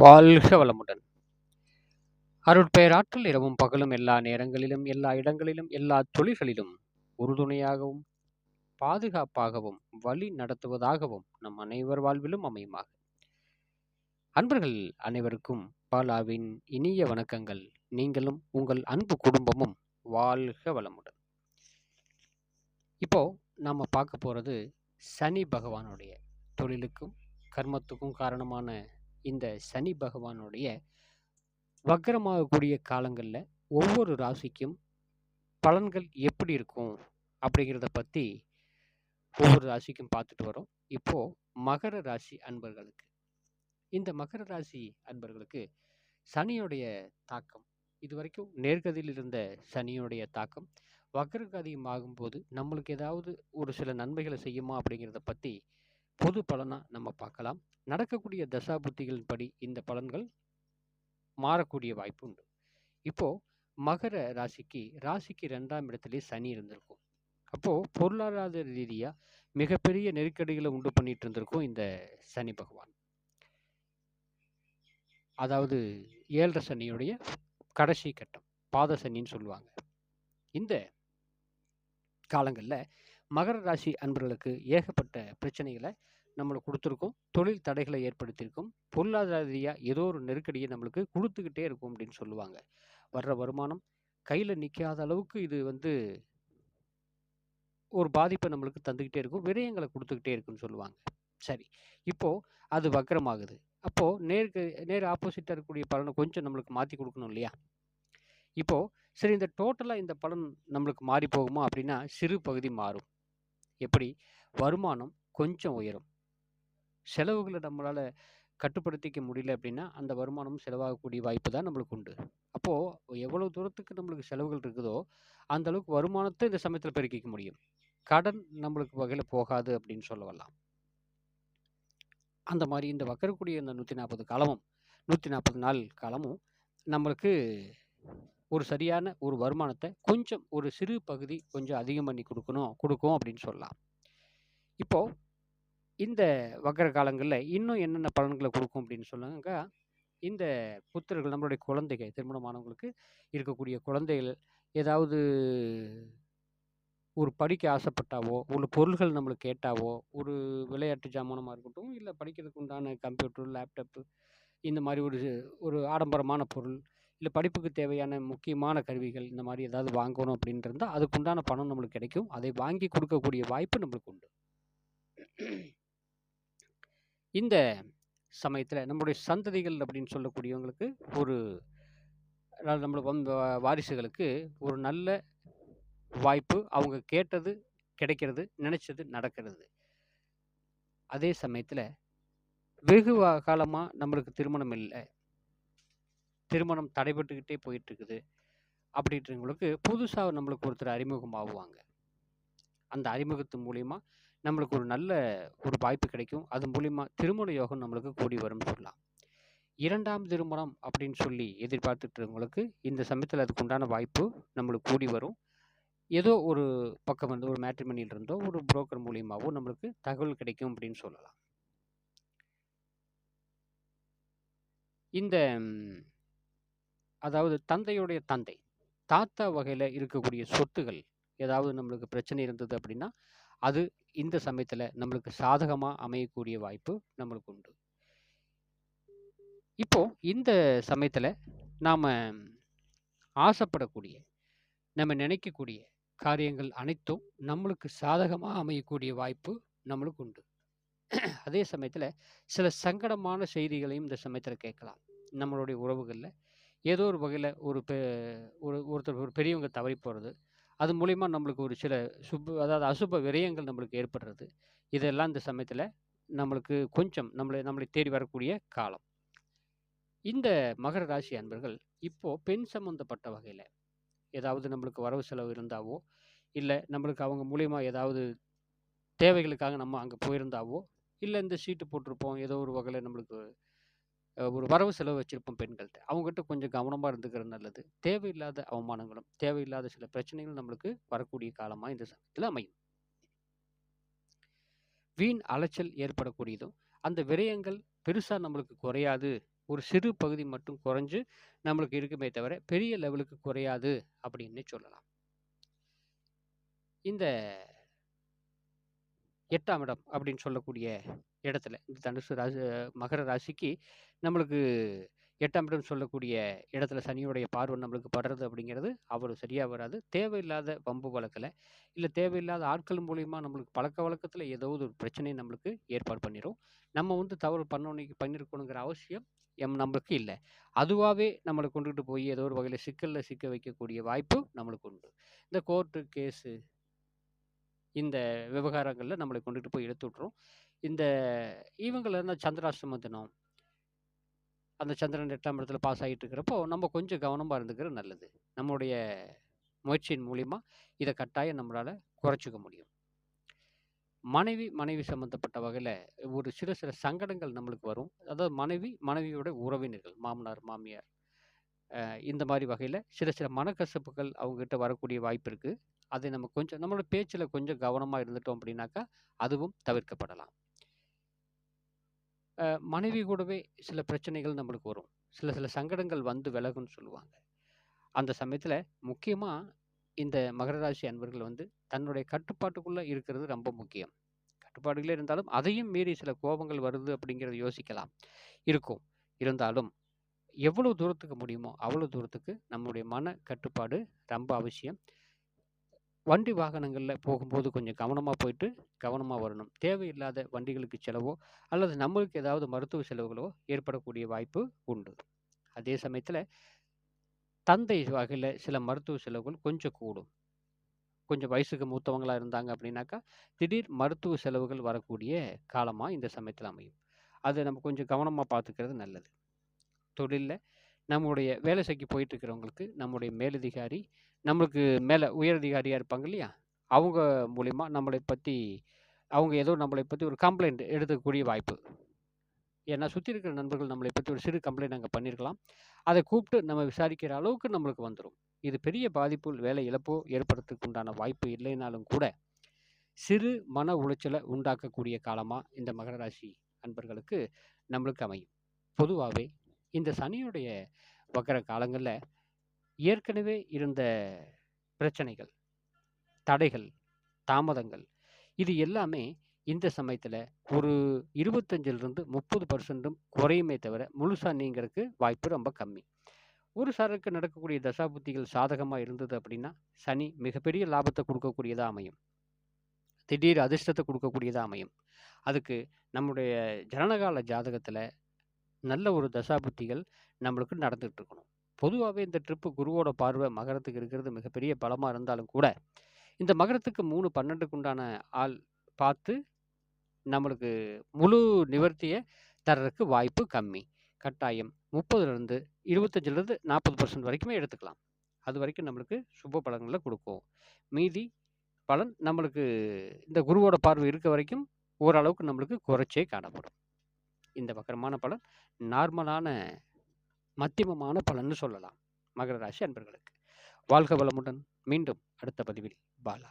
வாழ்க வளமுடன். அருட்பெயராற்றல் இரவும் பகலும் எல்லா நேரங்களிலும், எல்லா இடங்களிலும், எல்லா தொழில்களிலும் உறுதுணையாகவும், பாதுகாப்பாகவும், வழி நடத்துவதாகவும் நம் அனைவர் வாழ்விலும் அமையுமாக. அன்பர்கள் அனைவருக்கும் பாலாவின் இனிய வணக்கங்கள். நீங்களும் உங்கள் அன்பு குடும்பமும் வாழ்க வளமுடன். இப்போ நாம பார்க்க போறது சனி பகவானுடைய தொழிலுக்கும் கர்மத்துக்கும் காரணமான இந்த சனி பகவானுடைய வக்கரமாகக்கூடிய காலங்கள்ல ஒவ்வொரு ராசிக்கும் பலன்கள் எப்படி இருக்கும் அப்படிங்கிறத பத்தி ஒவ்வொரு ராசிக்கும் பார்த்துட்டு வரோம். இப்போ மகர ராசி அன்பர்களுக்கு இந்த மகர ராசி அன்பர்களுக்கு சனியுடைய தாக்கம் இதுவரைக்கும் நேர்கதியில் இருந்த சனியுடைய தாக்கம் வக்கரகதியும் ஆகும்போது நம்மளுக்கு ஏதாவது ஒரு சில நன்மைகளை செய்யுமா அப்படிங்கிறத பத்தி பொது பலனா நம்ம பார்க்கலாம். நடக்கக்கூடிய தசாபுத்திகளின் படி இந்த பலன்கள் மாறக்கூடிய வாய்ப்பு உண்டு. இப்போ மகர ராசிக்கு 2ஆம் இடத்திலே சனி இருந்திருக்கும். அப்போ பொருளாதார ரீதியா மிகப்பெரிய நெருக்கடிகளை உண்டு பண்ணிட்டு இருந்திருக்கும் இந்த சனி பகவான். அதாவது 7 சனியுடைய கடைசி கட்டம், பாத சனின்னு சொல்லுவாங்க. இந்த காலங்கள்ல மகர ராசி அன்பர்களுக்கு ஏகப்பட்ட பிரச்சனைகளை நம்மளுக்கு கொடுத்துருக்கோம். தொழில் தடைகளை ஏற்படுத்தியிருக்கும். பொருளாதார ரீதியா ஏதோ ஒரு நெருக்கடியை நம்மளுக்கு கொடுத்துக்கிட்டே இருக்கும் அப்படின்னு சொல்லுவாங்க. வர்ற வருமானம் கையில நிக்காத அளவுக்கு இது ஒரு பாதிப்பை நம்மளுக்கு தந்துக்கிட்டே இருக்கும். விரயங்களை கொடுத்துக்கிட்டே இருக்குன்னு சொல்லுவாங்க. சரி, இப்போ அது வக்ரமாகுது. அப்போ நேர் ஆப்போசிட்டா இருக்கக்கூடிய பலனை கொஞ்சம் நம்மளுக்கு மாத்தி கொடுக்கணும் இல்லையா? இப்போ சரி, இந்த டோட்டலா இந்த பலன் நம்மளுக்கு மாறி போகுமா அப்படின்னா சிறு பகுதி மாறும். எப்படி? வருமானம் கொஞ்சம் உயரும். செலவுகளை நம்மளால கட்டுப்படுத்திக்க முடியல அப்படின்னா அந்த வருமானம் செலவாகக்கூடிய வாய்ப்பு தான் நம்மளுக்கு உண்டு. அப்போ எவ்வளவு தூரத்துக்கு நம்மளுக்கு செலவுகள் இருக்குதோ அந்த அளவுக்கு வருமானத்தை இந்த சமயத்துல பெருக்கிக்க முடியும். கடன் நம்மளுக்கு வகையில போகாது அப்படின்னு சொல்ல வரலாம். அந்த மாதிரி இந்த வக்கரக்கூடிய இந்த 140 நாள் காலமும் நம்மளுக்கு ஒரு சரியான ஒரு வருமானத்தை கொஞ்சம் ஒரு சிறு பகுதி கொஞ்சம் அதிகம் பண்ணி கொடுக்கும் அப்படின்னு சொல்லலாம். இப்போ இந்த வக்கர காலங்கள்ல இன்னும் என்னென்ன பலன்களை கொடுக்கும் அப்படின்னு சொன்னாங்க. இந்த புத்திரர்கள் நம்மளுடைய குழந்தைகள் திருமணமானவங்களுக்கு இருக்கக்கூடிய குழந்தைகள் ஏதாவது ஒரு படிக்க ஆசைப்பட்டாவோ, ஒரு பொருள்கள் நம்மளுக்கு கேட்டாவோ, ஒரு விளையாட்டு ஜாமானமா இருக்கட்டும், இல்ல படிக்கிறதுக்கு உண்டான கம்ப்யூட்டர், லேப்டாப்பு இந்த மாரி ஒரு ஆடம்பரமான பொருள், இல்ல படிப்புக்கு தேவையான முக்கியமான கருவிகள் இந்த மாரி ஏதாவது வாங்கணும் அப்படின்னு இருந்தா, அதுக்குண்டான பணம் நம்மளுக்கு கிடைக்கும். அதை வாங்கி கொடுக்கக்கூடிய வாய்ப்பு நம்மளுக்கு உண்டு. இந்த சமயத்துல நம்முடைய சந்ததிகள் அப்படின்னு சொல்லக்கூடியவங்களுக்கு ஒரு அதாவது நம்மளுக்கு வாரிசுகளுக்கு ஒரு நல்ல வாய்ப்பு. அவங்க கேட்டது கிடைக்கிறது, நினைச்சது நடக்கிறது. அதே சமயத்துல வெகு காலமா நம்மளுக்கு திருமணம் இல்ல. திருமணம் தடைபட்டுக்கிட்டே போயிட்டு இருக்குது. அப்படின்றவங்களுக்கு புதுசா நம்மளுக்கு ஒருத்தர் அறிமுகம் ஆகுவாங்க. அந்த அறிமுகத்து மூலியமா நம்மளுக்கு ஒரு நல்ல ஒரு வாய்ப்பு கிடைக்கும். அது மூலியமா திருமண யோகம் நம்மளுக்கு கூடி வரும்னு சொல்லலாம். 2ஆம் திருமணம் அப்படின்னு சொல்லி எதிர்பார்த்துட்டு இருக்கவங்களுக்கு இந்த சமயத்துல அதுக்கு உண்டான வாய்ப்பு நம்மளுக்கு கூடி வரும். ஏதோ ஒரு பக்கம் வந்து ஒரு மேட்ரிமோனியில் இருந்தோ ஒரு புரோக்கர் மூலியமாவோ நம்மளுக்கு தகவல் கிடைக்கும் அப்படின்னு சொல்லலாம். இந்த அதாவது தந்தையுடைய தந்தை, தாத்தா வகையில இருக்கக்கூடிய சொத்துகள் ஏதாவது நம்மளுக்கு பிரச்சனை இருந்தது அப்படின்னா, அது இந்த சமயத்துல நம்மளுக்கு சாதகமா அமையக்கூடிய வாய்ப்பு நம்மளுக்கு உண்டு. இப்போ இந்த சமயத்துல நாம ஆசைப்படக்கூடிய, நம்ம நினைக்கக்கூடிய காரியங்கள் அனைத்தும் நம்மளுக்கு சாதகமா அமையக்கூடிய வாய்ப்பு நம்மளுக்கு உண்டு. அதே சமயத்துல சில சங்கடமான செய்திகளையும் இந்த சமயத்துல கேட்கலாம். நம்மளுடைய உறவுகள்ல ஏதோ ஒரு வகையில ஒருத்தர் ஒரு பெரியவங்க தவறி போறது, அது மூலியமா நம்மளுக்கு ஒரு சில அதாவது அசுப விரயங்கள் நம்மளுக்கு ஏற்படுறது. இதெல்லாம் இந்த சமயத்துல நம்மளுக்கு கொஞ்சம் நம்மளை தேடி வரக்கூடிய காலம். இந்த மகர ராசி அன்பர்கள் இப்போ பெண் சம்பந்தப்பட்ட வகையில ஏதாவது நம்மளுக்கு வரவு செலவு இருந்தாவோ, இல்ல நம்மளுக்கு அவங்க மூலியமா ஏதாவது தேவைகளுக்காக நம்ம அங்க போயிருந்தாவோ, இல்ல இந்த சீட்டு போட்டிருப்போம். ஏதோ ஒரு வகையில நம்மளுக்கு ஒரு வரவு செலவு வச்சிருப்போம் பெண்கள்ட்ட. அவங்ககிட்ட கொஞ்சம் கவனமா இருந்துக்கிறது நல்லது. தேவையில்லாத அவமானங்களும், தேவையில்லாத சில பிரச்சனைகளும் நம்மளுக்கு வரக்கூடிய காலமா இந்த சமயத்துல அமையும். வீண் அலைச்சல் ஏற்படக்கூடியதும், அந்த விரயங்கள் பெருசா நம்மளுக்கு குறையாது. ஒரு சிறு பகுதி மட்டும் குறைஞ்சு நம்மளுக்கு இருக்குமே தவிர பெரிய லெவலுக்கு குறையாது அப்படின்னு சொல்லலாம். இந்த 8ஆம் இடம் அப்படின்னு சொல்லக்கூடிய இடத்துல இந்த தனுசு ராசி மகர ராசிக்கு நம்மளுக்கு 8ஆம் இடம் சொல்லக்கூடிய இடத்துல சனியுடைய பார்வை நம்மளுக்கு படுறது அப்படிங்கிறது அவ்வளோ சரியா வராது. தேவையில்லாத வம்பு வழக்கில் இல்லை தேவையில்லாத ஆட்கள் மூலியமா நம்மளுக்கு பழக்க வழக்கத்தில் ஏதாவது ஒரு பிரச்சனையை நம்மளுக்கு ஏற்பாடு பண்ணிடும். நம்ம வந்து தவறு பண்ணியிருக்கணுங்கிற அவசியம் நம்மளுக்கு இல்லை. அதுவாகவே நம்மளை கொண்டுகிட்டு போய் ஏதோ ஒரு வகையில் சிக்கலில் சிக்க வைக்கக்கூடிய வாய்ப்பு நம்மளுக்கு உண்டு. இந்த கோர்ட்டு கேஸு இந்த விவகாரங்கள்ல நம்மளை கொண்டுட்டு போய் இழுத்து விட்டுரும். இந்த இவங்கள என்ன சந்திராஷ்டம தினம், அந்த சந்திரன் 8ஆம் இடத்துல பாஸ் ஆகிட்டு இருக்கிறப்போ நம்ம கொஞ்சம் கவனமா இருந்துக்கிறது நல்லது. நம்முடைய முயற்சியின் மூலியமா இதை கட்டாயம் நம்மளால குறைச்சிக்க முடியும். மனைவி சம்பந்தப்பட்ட வகையில ஒரு சில சங்கடங்கள் நம்மளுக்கு வரும். அதாவது மனைவியோட உறவினர்கள், மாமனார், மாமியார் இந்த மாதிரி வகையில சில மனக்கசப்புகள் அவங்ககிட்ட வரக்கூடிய வாய்ப்பு இருக்கு. அதை நம்ம கொஞ்சம் நம்மளோட பேச்சுல கொஞ்சம் கவனமா இருந்துட்டோம் அப்படின்னாக்கா அதுவும் தவிர்க்கப்படலாம். மனைவி கூடவே சில பிரச்சனைகள் நம்மளுக்கு வரும். சில சங்கடங்கள் வந்து விலகும்னு சொல்லுவாங்க. அந்த சமயத்துல முக்கியமா இந்த மகர ராசி அன்பர்கள் வந்து தன்னுடைய கட்டுப்பாட்டுக்குள்ள இருக்கிறது ரொம்ப முக்கியம். கட்டுப்பாடுகளே இருந்தாலும் அதையும் மீறி சில கோபங்கள் வருது அப்படிங்கிறத யோசிக்கலாம். இருக்கும். இருந்தாலும் எவ்வளவு தூரத்துக்கு முடியுமோ அவ்வளவு தூரத்துக்கு நம்முடைய மன கட்டுப்பாடு ரொம்ப அவசியம். வண்டி வாகனங்கள்ல போகும்போது கொஞ்சம் கவனமா போயிட்டு கவனமா வரணும். தேவையில்லாத வண்டிகளுக்கு செலவோ அல்லது நம்மளுக்கு ஏதாவது மருத்துவ செலவுகளோ ஏற்படக்கூடிய வாய்ப்பு உண்டு. அதே சமயத்துல தந்தை வகையில சில மருத்துவ செலவுகள் கொஞ்சம் கூடும். கொஞ்சம் வயசுக்கு மூத்தவங்களா இருந்தாங்க அப்படின்னாக்கா திடீர் மருத்துவ செலவுகள் வரக்கூடிய காலமா இந்த சமயத்துல அமையும். அதை நம்ம கொஞ்சம் கவனமா பார்த்துக்கிறது நல்லது. தொழில்ல நம்முடைய வேலை செய்ய போயிட்டு இருக்கிறவங்களுக்கு நம்முடைய மேலதிகாரி நம்மளுக்கு மேலே உயரதிகாரியாக இருப்பாங்க இல்லையா, அவங்க மூலிமா நம்மளை பற்றி அவங்க ஏதோ நம்மளை பற்றி ஒரு கம்ப்ளைண்ட் எடுத்துக்கக்கூடிய வாய்ப்பு. ஏன்னா சுற்றி இருக்கிற நண்பர்கள் நம்மளை பற்றி ஒரு சிறு கம்ப்ளைண்ட் அங்கே பண்ணியிருக்கலாம். அதை கூப்பிட்டு நம்ம விசாரிக்கிற அளவுக்கு நம்மளுக்கு வந்துடும். இது பெரிய பாதிப்பு வேலை இழப்போ ஏற்படுறதுக்கு உண்டான வாய்ப்பு இல்லைனாலும் கூட சிறு மன உளைச்சலை உண்டாக்கக்கூடிய காலமாக இந்த மகர ராசி அன்பர்களுக்கு நம்மளுக்கு அமையும். பொதுவாகவே இந்த சனியுடைய வக்கர காலங்களில் ஏற்கனவே இருந்த பிரச்சனைகள், தடைகள், தாமதங்கள் இது எல்லாமே இந்த சமயத்தில் ஒரு 25% 30% குறையுமே தவிர முழுசாக நீங்கிறதுக்கு வாய்ப்பு ரொம்ப கம்மி. ஒரு சிலருக்கு நடக்கக்கூடிய தசாபுத்திகள் சாதகமாக இருந்தது அப்படின்னா சனி மிகப்பெரிய லாபத்தை கொடுக்கக்கூடியதாக அமையும். திடீர் அதிர்ஷ்டத்தை கொடுக்கக்கூடியதாக அமையும். அதுக்கு நம்முடைய ஜனனகால ஜாதகத்தில் நல்ல ஒரு தசாபுத்திகள் நம்மளுக்கு நடந்துகிட்டு இருக்கணும். பொதுவாகவே இந்த ட்ரிப்பு குருவோட பார்வை மகரத்துக்கு இருக்கிறது மிகப்பெரிய பலமாக இருந்தாலும் கூட இந்த மகரத்துக்கு 3-12க்கு உண்டான ஆள் பார்த்து நம்மளுக்கு முழு நிவர்த்தியை தர்றதுக்கு வாய்ப்பு கம்மி. கட்டாயம் 30% 25% வரைக்குமே எடுத்துக்கலாம். அது வரைக்கும் நம்மளுக்கு சுப பலன்களை கொடுக்கும். மீதி பலன் நம்மளுக்கு இந்த குருவோட பார்வை இருக்க வரைக்கும் ஓரளவுக்கு நம்மளுக்கு குறைச்சே காணப்படும். இந்த வக்கரமான பலன் நார்மலான மத்தியமமான பலன்னு சொல்லலாம் மகர ராசி அன்பர்களுக்கு. வாழ்க வளமுடன். மீண்டும் அடுத்த பதிவில் பாலா.